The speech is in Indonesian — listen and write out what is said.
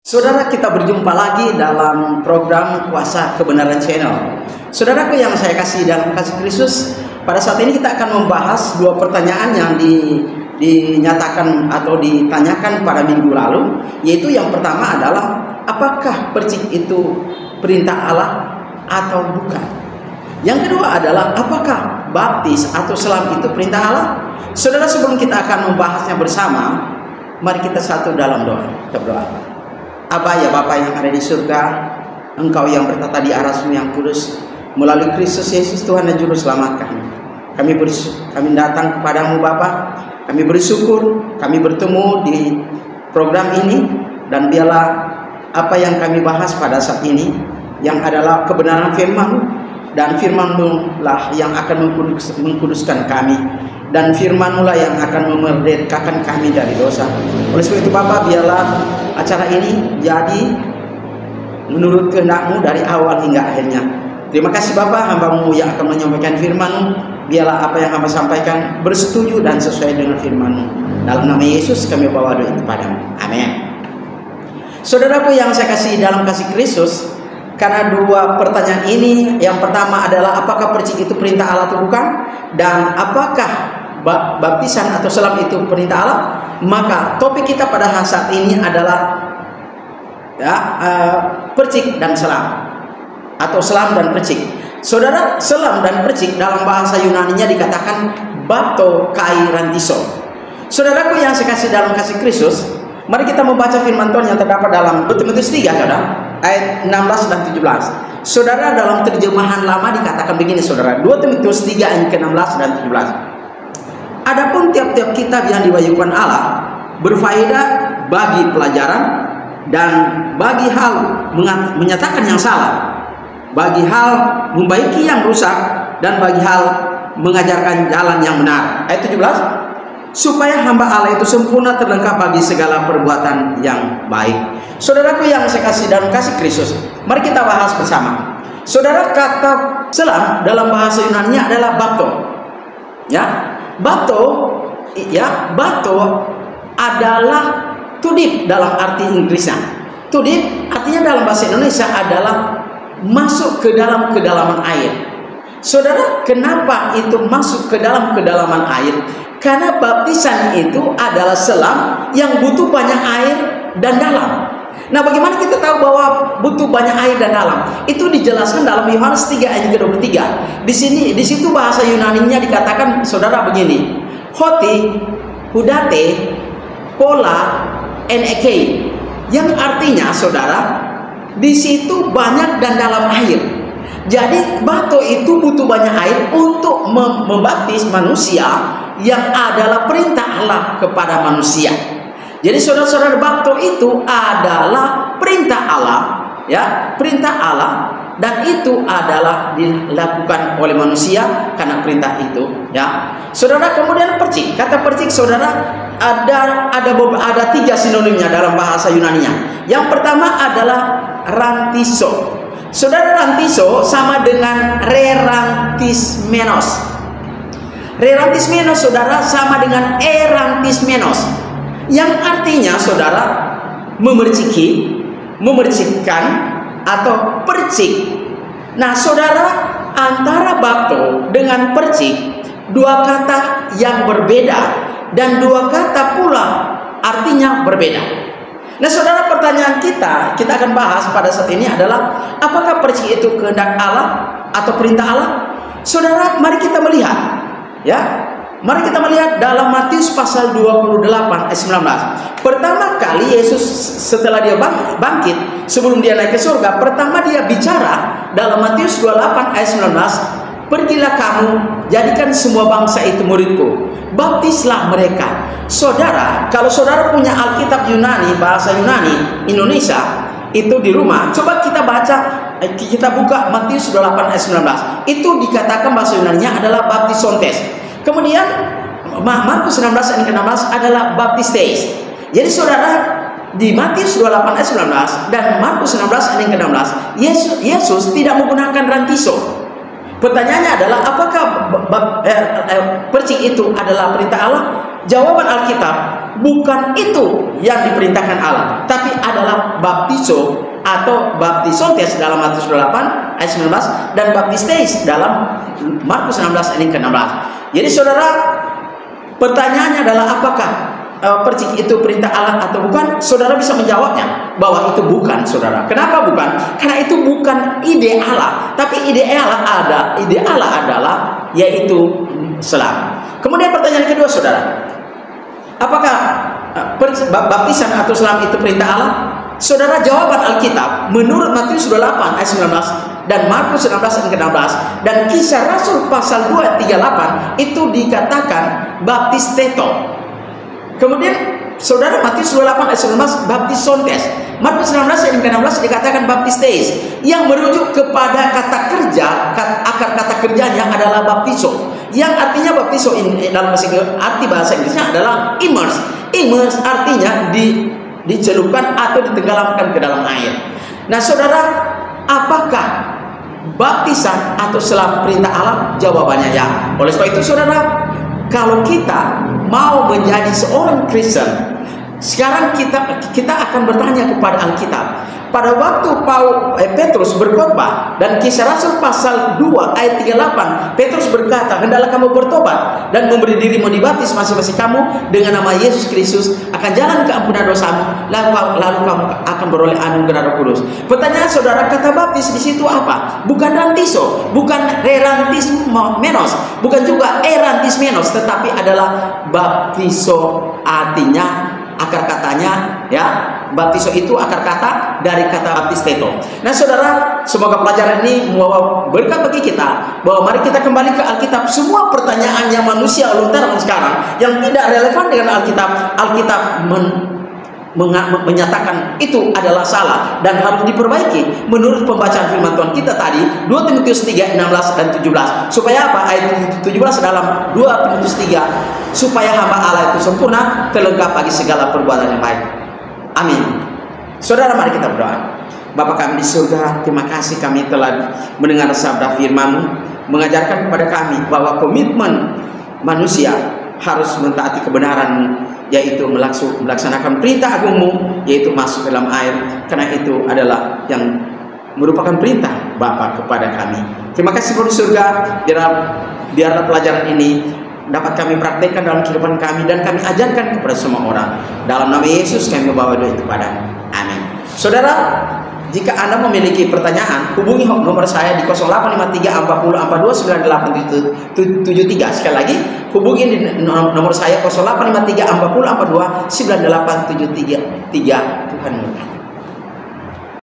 Saudara, kita berjumpa lagi dalam program Kuasa Kebenaran Channel. Saudaraku yang saya kasih dalam kasih Kristus, pada saat ini kita akan membahas dua pertanyaan yang dinyatakan atau ditanyakan pada minggu lalu, yaitu yang pertama adalah apakah percik itu perintah Allah atau bukan? Yang kedua adalah apakah baptis atau selam itu perintah Allah? Saudara, sebelum kita akan membahasnya bersama, mari kita satu dalam doa. Kita berdoa. Aba ya Bapa yang ada di surga, Engkau yang bertata di arasmu yang kudus, melalui Kristus Yesus Tuhan dan Juru Selamat kami. Kami datang kepadamu Bapa. Kami bersyukur kami bertemu di program ini, dan biarlah apa yang kami bahas pada saat ini yang adalah kebenaran firman, dan firman-Mu lah yang akan mengkuduskan kami, dan firman-Mu lah yang akan memerdekakan kami dari dosa. Oleh sebab itu Bapa, biarlah acara ini jadi menurut kehendak-Mu dari awal hingga akhirnya. Terima kasih Bapa, hamba-Mu yang akan menyampaikan firman-Mu, biarlah apa yang hamba sampaikan bersetuju dan sesuai dengan firman-Mu. Dalam nama Yesus kami bawa doa itu padamu. Amin. Saudaraku yang saya kasih dalam kasih Kristus, karena dua pertanyaan ini, yang pertama adalah apakah percik itu perintah Allah atau bukan, dan apakah baptisan atau selam itu perintah Allah, maka topik kita pada saat ini adalah percik dan selam, atau selam dan percik. Saudara, selam dan percik dalam bahasa Yunani-nya dikatakan bato kai rantiso. Saudaraku yang saya kasih dalam kasih Kristus, mari kita membaca firman Tuhan yang terdapat dalam 2 Timotius 3, saudara, ayat 16 dan 17. Saudara, dalam terjemahan lama dikatakan begini, saudara, 2 Timotius 3 ayat ke-16 dan 17. Adapun tiap-tiap kitab yang diwahyukan Allah berfaedah bagi pelajaran dan bagi hal menyatakan yang salah, bagi hal membaiki yang rusak, dan bagi hal mengajarkan jalan yang benar. Ayat 17, supaya hamba Allah itu sempurna, terlengkap bagi segala perbuatan yang baik. Saudaraku yang saya kasih dalam kasih Kristus, mari kita bahas bersama. Saudara, kata selam dalam bahasa Yunani-nya adalah bapto. Ya, bapto adalah tudip dalam arti Inggrisnya. Tudip artinya dalam bahasa Indonesia adalah masuk ke dalam kedalaman air. Saudara, kenapa itu masuk ke dalam kedalaman air? Karena baptisan itu adalah selam yang butuh banyak air dan dalam. Nah, bagaimana kita tahu bahwa butuh banyak air dan dalam? Itu dijelaskan dalam Yohanes 3 ayat ke-23. Di situ bahasa Yunani-nya dikatakan, saudara, begini. Hoti, hudate, pola, nek. Yang artinya, saudara, di situ banyak dan dalam air. Jadi bapto itu butuh banyak air untuk membaptis manusia, yang adalah perintah Allah kepada manusia. Jadi saudara-saudara, bapto itu adalah perintah Allah, ya, perintah Allah, dan itu adalah dilakukan oleh manusia karena perintah itu, ya. Saudara, kemudian percik, kata percik, saudara, ada tiga sinonimnya dalam bahasa Yunani-nya. Yang pertama adalah rantiso. Saudara, rantiso sama dengan rerantismenos. Rerantismenos, saudara, sama dengan erantismenos, yang artinya, saudara, memerciki, memercikkan, atau percik. Nah, saudara, antara bapto dengan percik, dua kata yang berbeda, dan dua kata pula artinya berbeda. Nah, saudara, pertanyaan kita akan bahas pada saat ini adalah apakah percik itu kehendak Allah atau perintah Allah? Saudara, mari kita melihat, ya, mari kita melihat dalam Matius pasal 28 ayat 19. Pertama kali Yesus setelah dia bangkit, sebelum dia naik ke surga, pertama dia bicara dalam Matius 28 ayat 19, pergilah kamu, jadikan semua bangsa itu muridku, baptislah mereka. Saudara, kalau saudara punya Alkitab Yunani, bahasa Yunani Indonesia itu di rumah, coba kita baca, kita buka Matius 28 ayat 19. Itu dikatakan bahasa Yunaninya adalah baptisontes. Kemudian Markus 16 ayat 16 adalah baptistes. Jadi saudara, di Matius 28 ayat 19 dan Markus 16 ayat 16, Yesus tidak menggunakan rantiso. Pertanyaannya adalah apakah percik itu adalah perintah Allah? jawaban Alkitab bukan itu yang diperintahkan Allah, tapi adalah baptizo atau baptisontes dalam Matius 28 ayat 19 dan baptisteis dalam Markus 16 ayat 16. Jadi saudara, pertanyaannya adalah apakah percik itu perintah Allah atau bukan? Saudara bisa menjawabnya bahwa itu bukan, saudara. Kenapa bukan? Karena itu bukan ide Allah, tapi ide Allah adalah yaitu selam. Kemudian pertanyaan kedua, saudara, apakah baptisan atau selam itu perintah Allah? Saudara, jawaban Alkitab menurut Matius 28 ayat 19 dan Markus 16 ayat 16 dan Kisah Rasul pasal 2 ayat 38 itu dikatakan baptisteto. Kemudian saudara, Matius 28 ayat 19 baptisontes, Markus 16 ayat 16 dikatakan baptisteis, yang merujuk kepada kata kerja, akar kata kerjanya adalah baptizo, yang artinya baptizo dalam arti bahasa Inggrisnya adalah immerse. Immerse artinya dicelupkan atau ditenggelamkan ke dalam air. Nah saudara, apakah baptisan atau selam perintah Allah? Jawabannya ya. Oleh sebab itu saudara, kalau kita mau menjadi seorang Kristen, sekarang kita akan bertanya kepada Alkitab. Pada waktu Petrus berkhotbah dan Kisah Rasul pasal 2 ayat 38, Petrus berkata, hendaklah kamu bertobat dan memberi dirimu dibaptis masing-masing kamu dengan nama Yesus Kristus akan jalan keampunan dosamu, lalu kamu akan beroleh anugerah Roh Kudus. Pertanyaan saudara, kata baptis di situ apa? Bukan rantiso, bukan menos, bukan juga menos, tetapi adalah baptiso, artinya akar katanya ya, baptiso itu akar kata dari kata baptisteto. Nah saudara, semoga pelajaran ini membawa berkat bagi kita, bahwa mari kita kembali ke Alkitab. Semua pertanyaan yang manusia lontarkan sekarang yang tidak relevan dengan Alkitab menyatakan itu adalah salah dan harus diperbaiki menurut pembacaan firman Tuhan kita tadi 2 Timotius 3 16 dan 17. Supaya apa? Ayat 17 dalam 2 Timotius 3, supaya hamba Allah itu sempurna, terlengkap bagi segala perbuatan yang baik. Amin. Saudara, mari kita berdoa. Bapa kami di surga, terima kasih kami telah mendengar sabda firman-Mu, mengajarkan kepada kami bahwa komitmen manusia harus mentaati kebenaran-Mu, yaitu melaksanakan perintah agung-Mu, yaitu masuk dalam air, karena itu adalah yang merupakan perintah Bapa kepada kami. Terima kasih Bapa di surga, biarlah pelajaran ini dapat kami praktekkan dalam kehidupan kami dan kami ajarkan kepada semua orang. Dalam nama Yesus kami membawa doa itu padamu. Amin. Saudara, jika Anda memiliki pertanyaan, hubungi nomor saya di 0853 40 42 98 73. Sekali lagi, hubungi di nomor saya 0853 40 42 98 73. Tuhan memberkati.